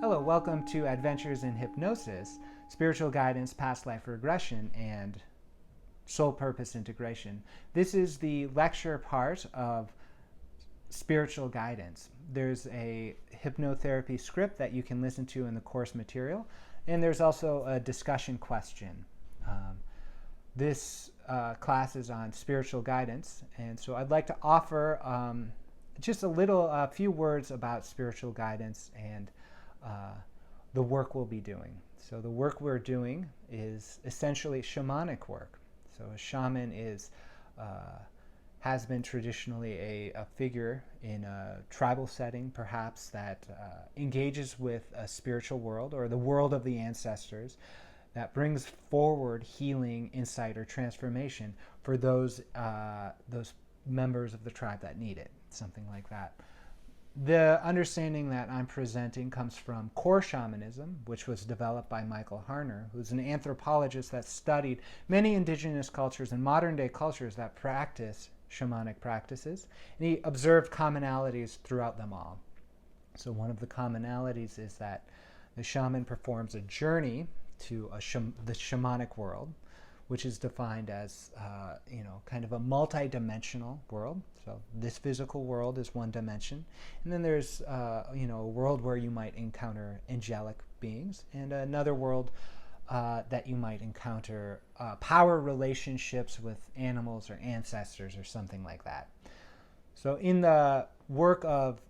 Hello, welcome to Adventures in Hypnosis, Spiritual Guidance, Past Life Regression, and Soul Purpose Integration. This is the lecture part of Spiritual Guidance. There's a hypnotherapy script that you can listen to in the course material, and there's also a discussion question. This class is on spiritual guidance, and so I'd like to offer just a few words about spiritual guidance and the work we'll be doing. So the work we're doing is essentially shamanic work. So a shaman has been traditionally a figure in a tribal setting, perhaps, that engages with a spiritual world or the world of the ancestors, that brings forward healing, insight, or transformation for those members of the tribe that need it, something like that. The understanding that I'm presenting comes from core shamanism, which was developed by Michael Harner, who's an anthropologist that studied many indigenous cultures and modern day cultures that practice shamanic practices, and he observed commonalities throughout them all. So one of the commonalities is that the shaman performs a journey to the shamanic world, which is defined as kind of a multi-dimensional world. So this physical world is one dimension, and then there's a world where you might encounter angelic beings, and another world that you might encounter power relationships with animals or ancestors or something like that. So in the work of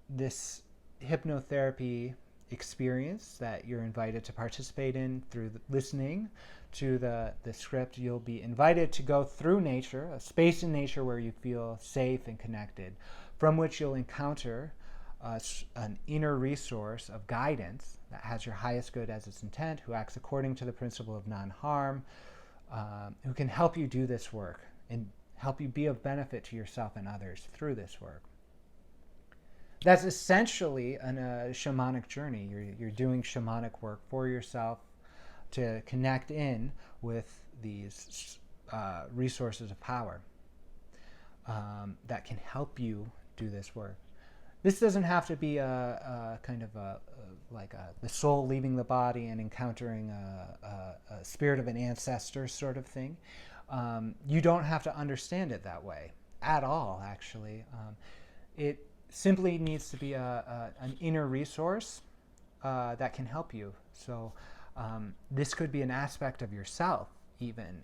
this hypnotherapy experience that you're invited to participate in through listening to the script, you'll be invited to go through nature, a space in nature where you feel safe and connected, from which you'll encounter an inner resource of guidance that has your highest good as its intent, who acts according to the principle of non-harm, who can help you do this work and help you be of benefit to yourself and others through this work. That's essentially a shamanic journey. You're doing shamanic work for yourself to connect in with these resources of power that can help you do this work. This doesn't have to be a kind of the soul leaving the body and encountering a spirit of an ancestor sort of thing. You don't have to understand it that way at all, actually. It simply needs to be an inner resource that can help you. So this could be an aspect of yourself, even,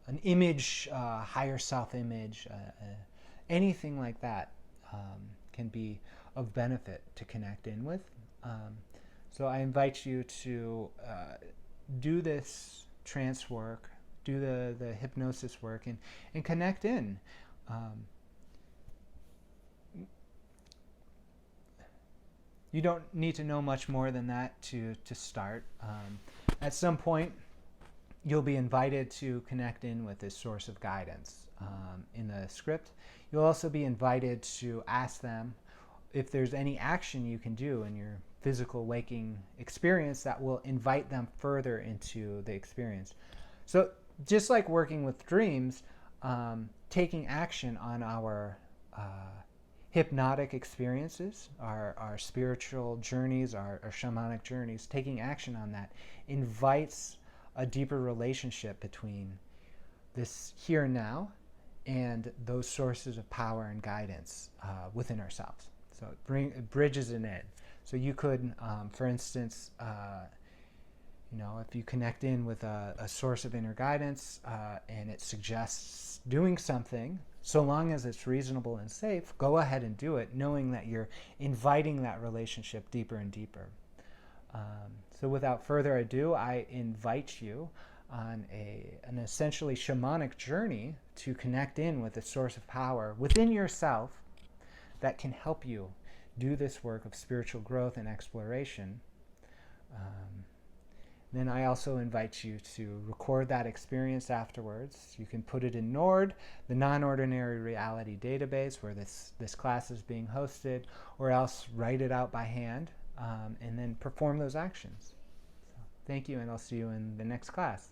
an image, higher self-image, anything like that can be of benefit to connect in with. So I invite you to do this trance work, do the hypnosis work, and connect in. You don't need to know much more than that to start. At some point, you'll be invited to connect in with this source of guidance in the script. You'll also be invited to ask them if there's any action you can do in your physical waking experience that will invite them further into the experience. So just like working with dreams, taking action on our hypnotic experiences, our spiritual journeys, our shamanic journeys, taking action on that invites a deeper relationship between this here and now and those sources of power and guidance within ourselves. So it bridges it in. So you could, for instance, if you connect in with a source of inner guidance and it suggests doing something, so long as it's reasonable and safe, go ahead and do it, knowing that you're inviting that relationship deeper and deeper. So without further ado, I invite you on an essentially shamanic journey to connect in with a source of power within yourself that can help you do this work of spiritual growth and exploration. Then I also invite you to record that experience afterwards. You can put it in NORD, the Non-Ordinary Reality Database, where this class is being hosted, or else write it out by hand and then perform those actions. So, thank you, and I'll see you in the next class.